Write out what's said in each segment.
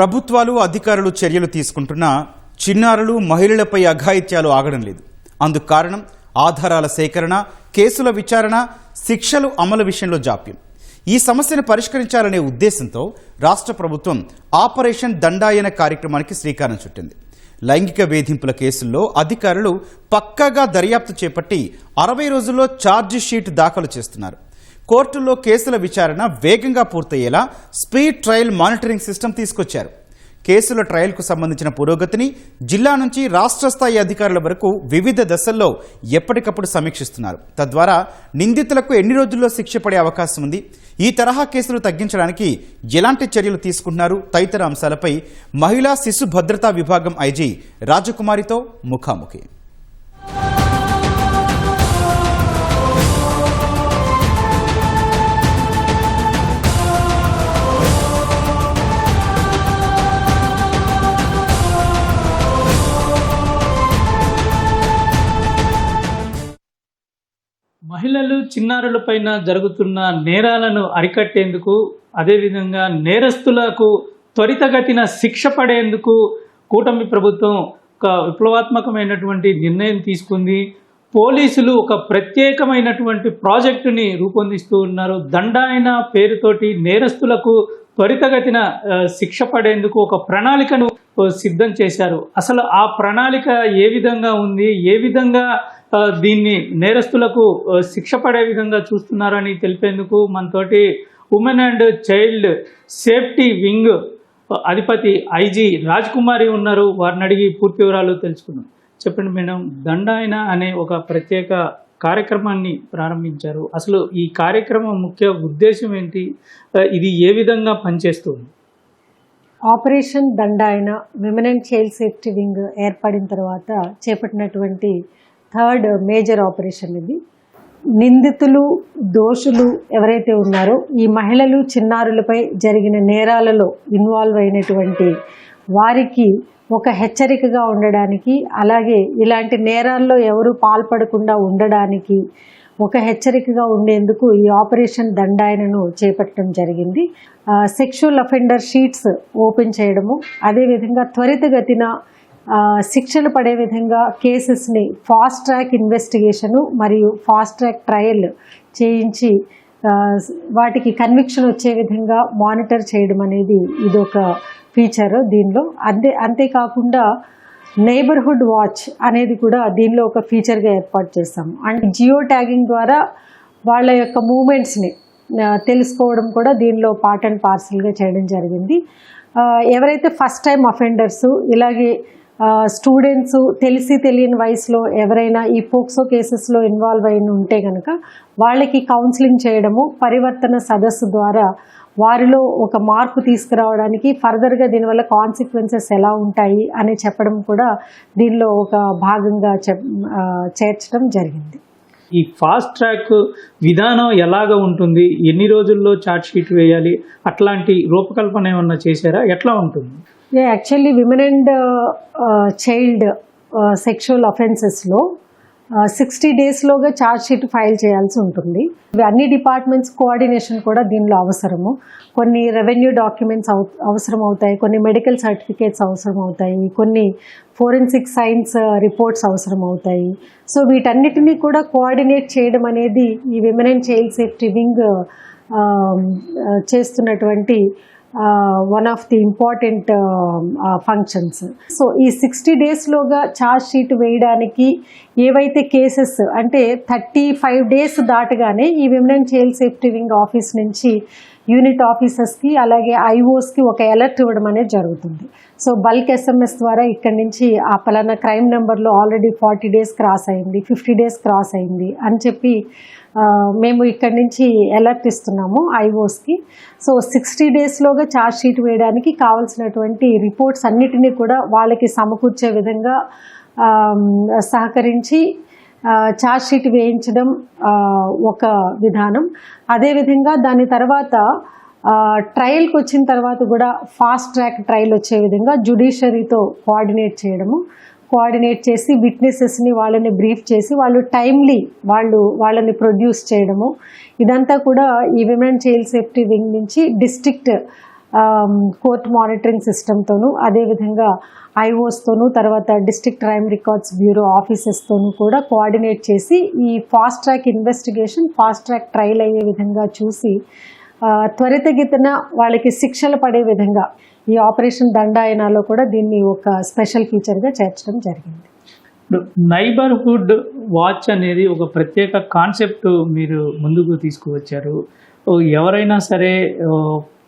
ప్రభుత్వాలు అధికారులు చర్యలు తీసుకుంటున్నా చిన్నారులు మహిళలపై అఘాయిత్యాలు ఆగడం లేదు. అందుకు కారణం ఆధారాల సేకరణ, కేసుల విచారణ, శిక్షలు అమలు విషయంలో జాప్యం. ఈ సమస్యను పరిష్కరించాలనే ఉద్దేశంతో రాష్ట్ర ప్రభుత్వం ఆపరేషన్ దండాయన కార్యక్రమానికి శ్రీకారం చుట్టింది. లైంగిక వేధింపుల కేసుల్లో అధికారులు పక్కాగా దర్యాప్తు చేపట్టి 60 రోజుల్లో ఛార్జ్ షీట్ దాఖలు చేస్తున్నారు. కోర్టుల్లో కేసుల విచారణ వేగంగా పూర్తయ్యేలా స్పీడ్ ట్రయల్ మానిటరింగ్ సిస్టమ్ తీసుకొచ్చారు. కేసుల ట్రయల్కు సంబంధించిన పురోగతిని జిల్లా నుంచి రాష్ట్ర స్థాయి అధికారుల వరకు వివిధ దశల్లో ఎప్పటికప్పుడు సమీక్షిస్తున్నారు. తద్వారా నిందితులకు ఎన్ని రోజుల్లో శిక్ష పడే అవకాశం ఉంది, ఈ తరహా కేసులు తగ్గించడానికి ఎలాంటి చర్యలు తీసుకుంటున్నారు తదితర అంశాలపై మహిళా శిశు భద్రతా విభాగం ఐజీ రాజకుమారితో ముఖాముఖి. మహిళలు, చిన్నారులపైన జరుగుతున్న నేరాలను అరికట్టేందుకు, అదేవిధంగా నేరస్తులకు త్వరితగతిన శిక్ష పడేందుకు కూటమి ప్రభుత్వం ఒక విప్లవాత్మకమైనటువంటి నిర్ణయం తీసుకుంది. పోలీసులు ఒక ప్రత్యేకమైనటువంటి ప్రాజెక్టుని రూపొందిస్తూ ఉన్నారు. దండాయన పేరుతోటి నేరస్తులకు త్వరితగతిన శిక్ష పడేందుకు ఒక ప్రణాళికను సిద్ధం చేశారు. అసలు ఆ ప్రణాళిక ఏ విధంగా ఉంది, ఏ విధంగా దీన్ని నేరస్తులకు శిక్ష పడే విధంగా చూస్తున్నారని తెలిపేందుకు మనతోటి women and child safety wing అధిపతి ఐజీ రాజకుమారి ఉన్నారు. వారిని అడిగి పూర్తి వివరాలు తెలుసుకున్నాం. చెప్పండి మేడం, దండాయన అనే ఒక ప్రత్యేక కార్యక్రమాన్ని ప్రారంభించారు. అసలు ఈ కార్యక్రమం ముఖ్య ఉద్దేశం ఏంటి, ఇది ఏ విధంగా పనిచేస్తుంది? ఆపరేషన్ దండాయన women and child safety wing ఏర్పడిన తర్వాత చేపట్టినటువంటి థర్డ్ మేజర్ ఆపరేషన్ ఇది. నిందితులు, దోషులు ఎవరైతే ఉన్నారో ఈ మహిళలు, చిన్నారులపై జరిగిన నేరాలలో ఇన్వాల్వ్ అయినటువంటి వారికి ఒక హెచ్చరికగా ఉండడానికి, అలాగే ఇలాంటి నేరాల్లో ఎవరు పాల్పడకుండా ఉండడానికి ఒక హెచ్చరికగా ఉండేందుకు ఈ ఆపరేషన్ దండాయనను చేపట్టడం జరిగింది. సెక్షువల్ అఫెండర్ షీట్స్ ఓపెన్ చేయడము, అదేవిధంగా త్వరితగతిన శిక్షలు పడే విధంగా కేసెస్ని ఫాస్ట్ ట్రాక్ ఇన్వెస్టిగేషను మరియు ఫాస్ట్ ట్రాక్ ట్రయల్ చేయించి వాటికి కన్విక్షన్ వచ్చే విధంగా మానిటర్ చేయడం అనేది ఇదొక ఫీచర్ దీనిలో. అంతేకాకుండా నైబర్హుడ్ వాచ్ అనేది కూడా దీనిలో ఒక ఫీచర్గా ఏర్పాటు చేస్తాము. అండ్ జియో ట్యాగింగ్ ద్వారా వాళ్ళ యొక్క మూమెంట్స్ని తెలుసుకోవడం కూడా దీనిలో పార్ట్ అండ్ పార్సల్గా చేయడం జరిగింది. ఎవరైతే ఫస్ట్ టైం అఫెండర్స్, ఇలాగే స్టూడెంట్స్, తెలిసి తెలియని వయసులో ఎవరైనా ఈ పోక్సో కేసెస్లో ఇన్వాల్వ్ అయిన ఉంటే కనుక వాళ్ళకి కౌన్సిలింగ్ చేయడము, పరివర్తన సదస్సు ద్వారా వారిలో ఒక మార్పు తీసుకురావడానికి, ఫర్దర్గా దీనివల్ల కాన్సిక్వెన్సెస్ ఎలా ఉంటాయి అని చెప్పడం కూడా దీనిలో ఒక భాగంగా చేర్చడం జరిగింది. ఈ ఫాస్ట్ ట్రాక్ విధానం ఎలాగ ఉంటుంది, ఎన్ని రోజుల్లో ఛార్జ్ షీట్ వేయాలి, అట్లాంటి రూపకల్పన ఏమన్నా చేశారా, ఎట్లా ఉంటుంది? Actually women and child sexual అఫెన్సెస్లో 60 డేస్లోగా ఛార్జ్ షీట్ ఫైల్ చేయాల్సి ఉంటుంది. అన్ని డిపార్ట్మెంట్స్ కోఆర్డినేషన్ కూడా దీనిలో అవసరము. కొన్ని రెవెన్యూ డాక్యుమెంట్స్ అవసరం అవుతాయి, కొన్ని మెడికల్ సర్టిఫికేట్స్ అవసరం అవుతాయి, కొన్ని ఫోరెన్సిక్ సైన్స్ రిపోర్ట్స్ అవసరం అవుతాయి. సో వీటన్నిటినీ కూడా కోఆర్డినేట్ చేయడం అనేది ఈ women and child safety wing చేస్తున్నటువంటి one of the important functions. So ఈ 60 డేస్లోగా ఛార్జ్ షీట్ వేయడానికి ఏవైతే కేసెస్ అంటే 35 డేస్ దాటగానే ఈ women and child safety wing office నుంచి యూనిట్ ఆఫీసర్స్కి అలాగే ఐఓస్కి ఒక అలర్ట్ ఇవ్వడం అనేది జరుగుతుంది. సో బల్క్ ఎస్ఎంఎస్ ద్వారా ఇక్కడి నుంచి ఆ పలానా క్రైమ్ నెంబర్లో ఆల్రెడీ 40 డేస్ క్రాస్ అయింది, 50 డేస్ క్రాస్ అయింది అని చెప్పి మేము ఇక్కడి నుంచి అలర్ట్ ఇస్తున్నాము ఐఓస్కి. సో 60 డేస్లోగా ఛార్జ్ షీట్ వేయడానికి కావాల్సినటువంటి రిపోర్ట్స్ అన్నిటినీ కూడా వాళ్ళకి సమకూర్చే విధంగా సహకరించి ఛార్జ్ షీట్ వేయించడం ఒక విధానం. అదేవిధంగా దాని తర్వాత ట్రయల్కి వచ్చిన తర్వాత కూడా ఫాస్ట్ ట్రాక్ ట్రయల్ వచ్చే విధంగా జ్యుడిషియరీతో కోఆర్డినేట్ చేసి విట్నెసెస్ని వాళ్ళని బ్రీఫ్ చేసి వాళ్ళు టైమ్లీ వాళ్ళని ప్రొడ్యూస్ చేయడము, ఇదంతా కూడా ఈ విమెన్ చైల్డ్ సేఫ్టీ వింగ్ నుంచి డిస్ట్రిక్ట్ కోర్ట్ మానిటరింగ్ సిస్టమ్తోనూ, అదేవిధంగా ఐఓస్తోనూ, తర్వాత డిస్ట్రిక్ట్ క్రైమ్ రికార్డ్స్ బ్యూరో ఆఫీసెస్తోనూ కూడా కోఆర్డినేట్ చేసి ఈ fast track investigation, fast track trial అయ్యే విధంగా చూసి త్వరితగతిన వాళ్ళకి శిక్షలు పడే విధంగా ఈ ఆపరేషన్ దండాయనాలో కూడా దీన్ని ఒక స్పెషల్ ఫీచర్గా చేర్చడం జరిగింది. నైబర్హుడ్ వాచ్ అనేది ఒక ప్రత్యేక కాన్సెప్ట్ మీరు ముందుకు తీసుకువచ్చారు. ఎవరైనా సరే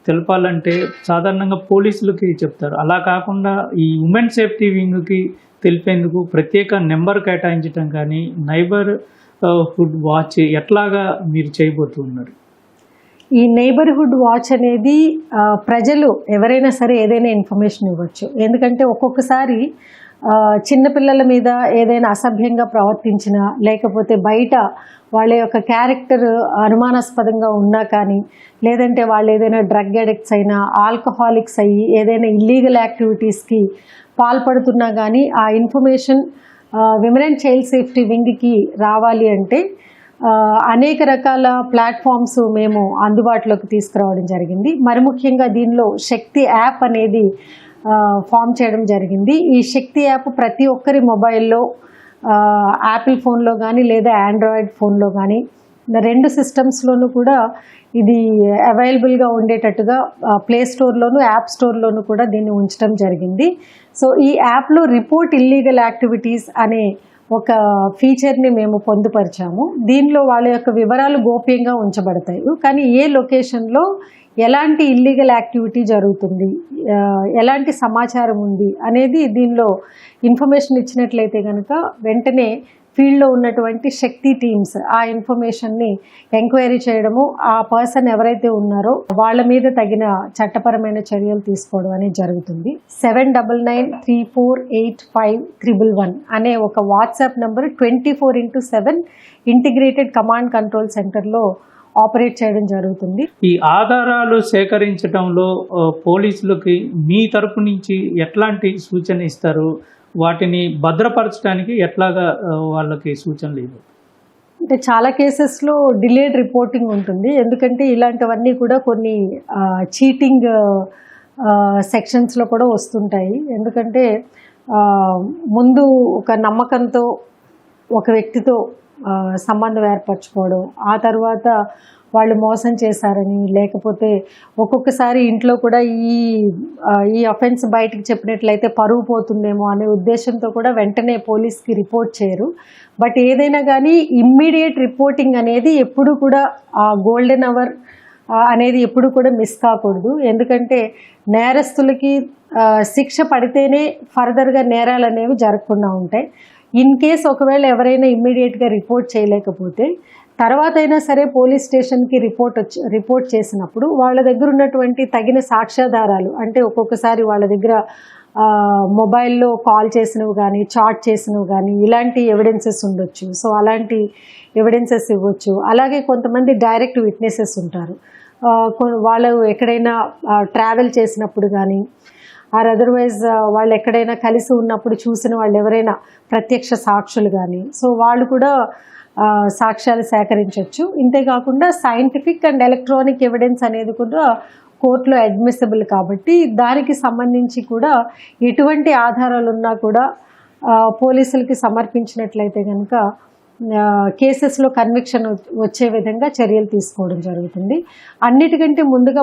తెలపాలంటే సాధారణంగా పోలీసులకి చెప్తారు. అలా కాకుండా ఈ ఉమెన్ సేఫ్టీ వింగ్కి తెలిపేందుకు ప్రత్యేక నెంబర్ కేటాయించడం కానీ నైబర్హుడ్ వాచ్ ఎట్లాగా మీరు చేయబోతున్నారు? ఈ నైబర్హుడ్ వాచ్ అనేది ప్రజలు ఎవరైనా సరే ఏదైనా ఇన్ఫర్మేషన్ ఇవ్వచ్చు. ఎందుకంటే ఒక్కొక్కసారి చిన్నపిల్లల మీద ఏదైనా అసభ్యంగా ప్రవర్తించినా, లేకపోతే బయట వాళ్ళ యొక్క క్యారెక్టర్ అనుమానాస్పదంగా ఉన్నా కానీ, లేదంటే వాళ్ళు ఏదైనా డ్రగ్ అడిక్ట్స్ అయినా, ఆల్కహాలిక్స్ అయ్యి ఏదైనా ఇల్లీగల్ యాక్టివిటీస్కి పాల్పడుతున్నా కానీ ఆ information women and child safety వింగ్కి రావాలి అంటే అనేక రకాల ప్లాట్ఫామ్స్ మేము అందుబాటులోకి తీసుకురావడం జరిగింది. మరి ముఖ్యంగా దీనిలో శక్తి యాప్ అనేది ఫామ్ చేయడం జరిగింది. ఈ శక్తి యాప్ ప్రతి ఒక్కరి మొబైల్లో, యాపిల్ ఫోన్లో కానీ లేదా ఆండ్రాయిడ్ ఫోన్లో కానీ, రెండు సిస్టమ్స్లోనూ కూడా ఇది అవైలబుల్గా ఉండేటట్టుగా ప్లే స్టోర్లోను, యాప్ స్టోర్లోను కూడా దీన్ని ఉంచడం జరిగింది. సో ఈ యాప్లో రిపోర్ట్ ఇల్లీగల్ యాక్టివిటీస్ అనే ఒక ఫీచర్ని మేము పొందుపరిచాము. దీనిలో వాళ్ళ యొక్క వివరాలు గోప్యంగా ఉంచబడతాయి. కానీ ఏ లొకేషన్లో ఎలాంటి ఇల్లీగల్ యాక్టివిటీ జరుగుతుంది, ఎలాంటి సమాచారం ఉంది అనేది దీనిలో ఇన్ఫర్మేషన్ ఇచ్చినట్లయితే కనుక వెంటనే ఫీల్డ్లో ఉన్నటువంటి శక్తి టీమ్స్ ఆ ఇన్ఫర్మేషన్ని ఎంక్వైరీ చేయడము, ఆ పర్సన్ ఎవరైతే ఉన్నారో వాళ్ళ మీద తగిన చట్టపరమైన చర్యలు తీసుకోవడం అనేది జరుగుతుంది. 7993485111 అనే ఒక WhatsApp number 24/7 integrated command control సెంటర్లో ఆపరేట్ చేయడం జరుగుతుంది. ఈ ఆధారాలు సేకరించడంలో పోలీసులకి మీ తరపు నుంచి ఎట్లాంటి సూచన ఇస్తారు? వాటిని భద్రపరచడానికి ఎట్లాగా వాళ్ళకి సూచనలు ఇవ్వరు? అంటే చాలా కేసెస్లో డిలేడ్ రిపోర్టింగ్ ఉంటుంది. ఎందుకంటే ఇలాంటివన్నీ కూడా కొన్ని చీటింగ్ సెక్షన్స్లో కూడా వస్తుంటాయి. ఎందుకంటే ముందు ఒక నమ్మకంతో ఒక వ్యక్తితో సంబంధం ఏర్పరచుకోవడం, ఆ తర్వాత వాళ్ళు మోసం చేశారని, లేకపోతే ఒక్కొక్కసారి ఇంట్లో కూడా ఈ అఫెన్స్ బయటికి చెప్పినట్లయితే పరువు పోతుందేమో అనే ఉద్దేశంతో కూడా వెంటనే పోలీస్కి రిపోర్ట్ చేయరు. బట్ ఏదైనా కానీ ఇమ్మీడియట్ రిపోర్టింగ్ అనేది ఎప్పుడు కూడా గోల్డెన్ అవర్ అనేది ఎప్పుడు కూడా మిస్ కాకూడదు. ఎందుకంటే నేరస్తులకి శిక్ష పడితేనే ఫర్దర్గా నేరాలు అనేవి జరగకుండా ఉంటాయి. ఇన్ కేస్ ఒకవేళ ఎవరైనా ఇమ్మీడియట్గా రిపోర్ట్ చేయలేకపోతే తర్వాత అయినా సరే పోలీస్ స్టేషన్కి రిపోర్ట్ చేసినప్పుడు వాళ్ళ దగ్గర ఉన్నటువంటి తగిన సాక్ష్యాధారాలు, అంటే ఒక్కొక్కసారి వాళ్ళ దగ్గర మొబైల్లో కాల్ చేసినవి కానీ, చాట్ చేసినవి కానీ, ఇలాంటి ఎవిడెన్సెస్ ఉండొచ్చు. సో అలాంటి ఎవిడెన్సెస్ ఇవ్వచ్చు. అలాగే కొంతమంది డైరెక్ట్ విట్నెసెస్ ఉంటారు. వాళ్ళు ఎక్కడైనా ట్రావెల్ చేసినప్పుడు కానీ, ఆర్ అదర్వైజ్ వాళ్ళు ఎక్కడైనా కలిసి ఉన్నప్పుడు చూసిన వాళ్ళు ఎవరైనా ప్రత్యక్ష సాక్షులు కానీ, సో వాళ్ళు కూడా సాక్ష్యాలు సేకరించవచ్చు. ఇంతేకాకుండా సైంటిఫిక్ అండ్ ఎలక్ట్రానిక్ ఎవిడెన్స్ అనేది కూడా కోర్టులో అడ్మిసిబుల్ కాబట్టి దానికి సంబంధించి కూడా ఎటువంటి ఆధారాలు ఉన్నా కూడా పోలీసులకి సమర్పించినట్లయితే కనుక కేసెస్లో కన్విక్షన్ వచ్చే విధంగా చర్యలు తీసుకోవడం జరుగుతుంది. అన్నిటికంటే ముందుగా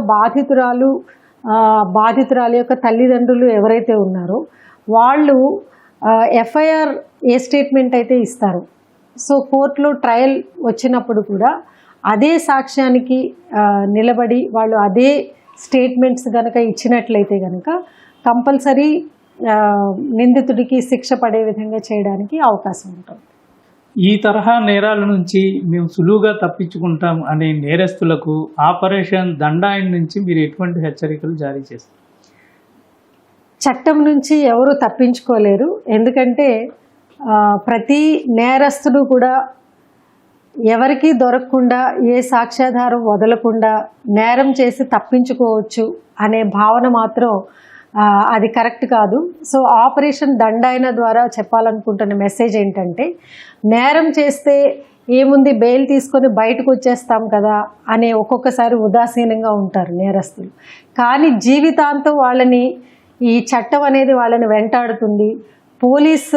బాధితురాలి యొక్క తల్లిదండ్రులు ఎవరైతే ఉన్నారో వాళ్ళు ఎఫ్ఐఆర్ ఏ స్టేట్మెంట్ అయితే ఇస్తారో, సో కోర్టులో ట్రయల్ వచ్చినప్పుడు కూడా అదే సాక్ష్యానికి నిలబడి వాళ్ళు అదే స్టేట్మెంట్స్ కనుక ఇచ్చినట్లయితే కనుక కంపల్సరీ నిందితుడికి శిక్ష పడే విధంగా చేయడానికి అవకాశం ఉంటుంది. ఈ తరహా నేరాల నుంచి మేము సులువుగా తప్పించుకుంటాం అనే నేరస్తులకు ఆపరేషన్ దండాయన్ నుంచి మీరు ఎటువంటి హెచ్చరికలు జారీ చేస్తారు? చట్టం నుంచి ఎవరు తప్పించుకోలేరు. ఎందుకంటే ప్రతి నేరస్తుడు కూడా ఎవరికి దొరకకుండా, ఏ సాక్ష్యాధారం వదలకుండా నేరం చేసి తప్పించుకోవచ్చు అనే భావన మాత్రం అది కరెక్ట్ కాదు. సో ఆపరేషన్ దండాయన ద్వారా చెప్పాలనుకుంటున్న మెసేజ్ ఏంటంటే, నేరం చేస్తే ఏముంది బెయిల్ తీసుకొని బయటకు వచ్చేస్తాం కదా అనే ఒక్కొక్కసారి ఉదాసీనంగా ఉంటారు నేరస్తులు. కానీ జీవితాంతం వాళ్ళని ఈ చట్టం అనేది వాళ్ళని వెంటాడుతుంది. పోలీస్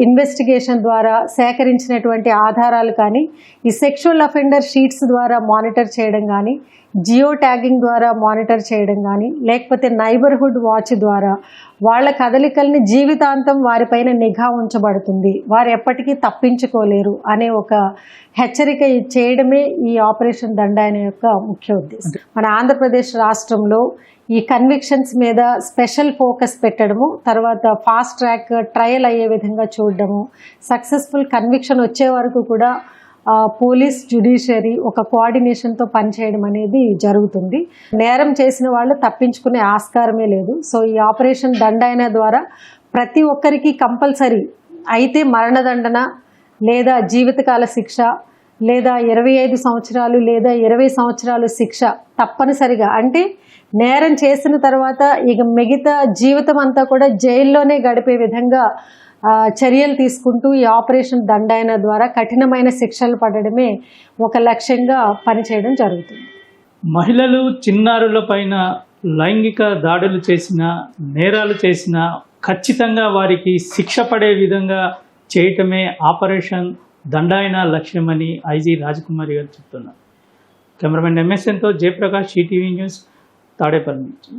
ఇన్వెస్టిగేషన్ ద్వారా సేకరించినటువంటి ఆధారాలు కానీ, ఈ సెక్షువల్ అఫెండర్ షీట్స్ ద్వారా మానిటర్ చేయడం కానీ, జియో ట్యాగింగ్ ద్వారా మానిటర్ చేయడం కానీ, లేకపోతే నైబర్హుడ్ వాచ్ ద్వారా వాళ్ళ కదలికల్ని జీవితాంతం వారిపైన నిఘా ఉంచబడుతుంది, వారు ఎప్పటికీ తప్పించుకోలేరు అనే ఒక హెచ్చరిక చేయడమే ఈ ఆపరేషన్ దండాయన యొక్క ముఖ్య ఉద్దేశం. మన ఆంధ్రప్రదేశ్ రాష్ట్రంలో ఈ కన్విక్షన్స్ మీద స్పెషల్ ఫోకస్ పెట్టడము, తర్వాత ఫాస్ట్ ట్రాక్ ట్రయల్ అయ్యే విధంగా చూడడము, సక్సెస్ఫుల్ కన్విక్షన్ వచ్చే వరకు కూడా పోలీస్ జ్యుడిషియరీ ఒక కోఆర్డినేషన్తో పనిచేయడం అనేది జరుగుతుంది. నేరం చేసిన వాళ్ళు తప్పించుకునే ఆస్కారమే లేదు. సో ఈ ఆపరేషన్ దండాయన ద్వారా ప్రతి ఒక్కరికి కంపల్సరీ అయితే మరణదండన లేదా జీవితకాల శిక్ష లేదా 25 సంవత్సరాలు లేదా 20 సంవత్సరాలు శిక్ష తప్పనిసరిగా, అంటే నేరం చేసిన తర్వాత ఇక మిగతా జీవితం అంతా కూడా జైల్లోనే గడిపే విధంగా చర్యలు తీసుకుంటూ ఈ ఆపరేషన్ దండాయన ద్వారా కఠినమైన శిక్షలు పడడమే ఒక లక్ష్యంగా పనిచేయడం జరుగుతుంది. మహిళలు, చిన్నారుల పైన లైంగిక దాడులు చేసిన, నేరాలు చేసిన ఖచ్చితంగా వారికి శిక్ష పడే విధంగా చేయటమే ఆపరేషన్ దండాయన లక్ష్యమని ఐజీ రాజకుమారి గారు చెప్తున్నారు. కెమెరామెన్ ఎంఎస్ఎన్తో జయప్రకాష్, ఈటీవీ న్యూస్, తాడేపల్లి నుంచి.